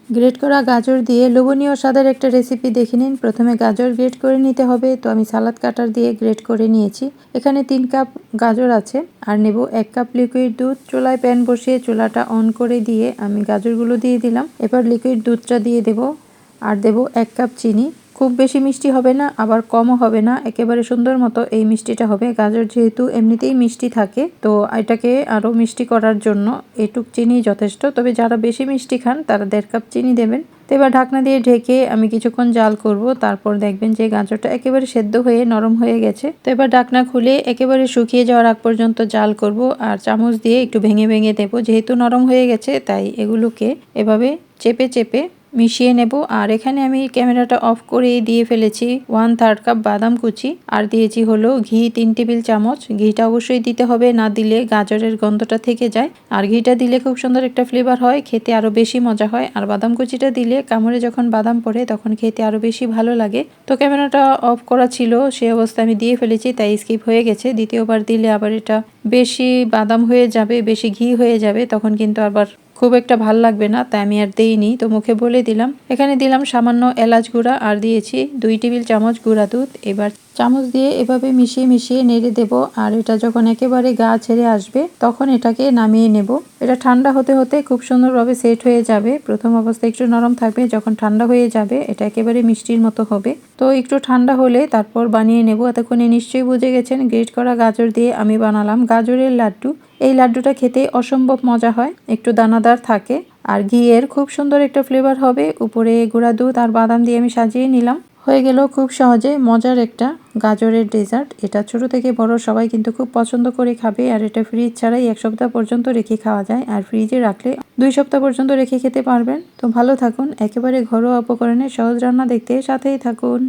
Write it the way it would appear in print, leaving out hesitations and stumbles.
Great করা গাজর দিয়ে লোভনীয় স্বাদের একটা রেসিপি দেখে নিন। প্রথমে গাজর গ্রেট করে নিতে হবে, তো আমি সালাদ কাটার দিয়ে গ্রেট করে নিয়েছি। এখানে 3 কাপ গাজর আছে। আর নেব 1 কাপ লিকুইড দুধ। চুলায় প্যান বসিয়ে চুলাটা অন করে দিয়ে আমি গাজরগুলো দিয়ে দিলাম। এবার লিকুইড দুধটা দিয়ে দেব, আর দেব 1 কাপ চিনি। খুব বেশি মিষ্টি হবে না, আবার কমও হবে না, একেবারে সুন্দর মতো এই মিষ্টিটা হবে। গাজর যেহেতু এমনিতেই মিষ্টি থাকে, তো এটাকে আরও মিষ্টি করার জন্য এটুক চিনি যথেষ্ট। তবে যারা বেশি মিষ্টি খান তারা 1.5 কাপ চিনি দেবেন। তো এবার ঢাকনা দিয়ে ঢেকে আমি কিছুক্ষণ জাল করব। তারপর দেখবেন যে গাজরটা একেবারে সেদ্ধ হয়ে নরম হয়ে গেছে। তো এবার ঢাকনা খুলে একেবারে শুকিয়ে যাওয়ার আগ পর্যন্ত জাল করব, আর চামচ দিয়ে একটু ভেঙে ভেঙে দেবো। যেহেতু নরম হয়ে গেছে তাই এগুলোকে এভাবে চেপে চেপে মিশিয়ে নেব। আর এখানে আমি ক্যামেরাটা অফ করে দিয়ে ফেলেছি 1/3 কাপ বাদাম কুচি, আর দিয়েছি হলো ঘি 3 টেবিল চামচ। ঘিটা অবশ্যই দিতে হবে, না দিলে গাজরের গন্ধটা থেকে যায়। আর ঘিটা দিলে খুব সুন্দর একটা ফ্লেভার হয়, খেতে আরো বেশি মজা হয়। আর বাদাম কুচিটা দিলে কামড়ে যখন বাদাম পড়ে তখন খেতে আরো বেশি ভালো লাগে। তো ক্যামেরাটা অফ করা ছিল, সেই অবস্থায় আমি দিয়ে ফেলেছি, তাই স্কিপ হয়ে গেছে। দ্বিতীয়বার দিলে আবার এটা বেশি বাদাম হয়ে যাবে, বেশি ঘি হয়ে যাবে, তখন কিন্তু আবার খুব একটা ভাল লাগবে না, তাই আমি আর দেইনি। তো মুখে বলে দিলাম। এখানে দিলাম সামান্য এলাচ গুঁড়া, আর দিয়েছি 2 টেবিল চামচ গুঁড়া দুধ। এবার চামচ দিয়ে এভাবে মিশিয়ে মিশিয়ে নেড়ে দেব। আর এটা যখন একেবারে গা ছেড়ে আসবে তখন এটাকে নামিয়ে নেব। এটা ঠান্ডা হতে হতে খুব সুন্দরভাবে সেট হয়ে যাবে। প্রথম অবস্থায় একটু নরম থাকবে, যখন ঠান্ডা হয়ে যাবে এটা একেবারে মিষ্টির মতো হবে। তো একটু ঠান্ডা হলে তারপর বানিয়ে নেব। এতক্ষণে নিশ্চয়ই বুঝে গেছেন গ্রেট করা গাজর দিয়ে আমি বানালাম গাজরের লাড্ডু। এই লাড্ডুটা খেতে অসম্ভব মজা হয়, একটু দানাদার থাকে, আর ঘিয়ের খুব সুন্দর একটা ফ্লেভার হবে। উপরে গুঁড়া দুধ আর বাদাম দিয়ে আমি সাজিয়ে নিলাম। হয়ে গেল খুব সহজে মজার একটা গাজরের ডেজার্ট। এটা ছোট থেকে বড় সবাই কিন্তু খুব পছন্দ করে খাবে। আর এটা ফ্রিজ ছাড়াই 1 সপ্তাহ পর্যন্ত রেখে খাওয়া যায়, আর ফ্রিজে রাখলে 2 সপ্তাহ পর্যন্ত রেখে খেতে পারবেন। তো ভালো থাকুন, একেবারে ঘরোয়া উপকরণে সহজ রান্না দেখতে সাথেই থাকুন।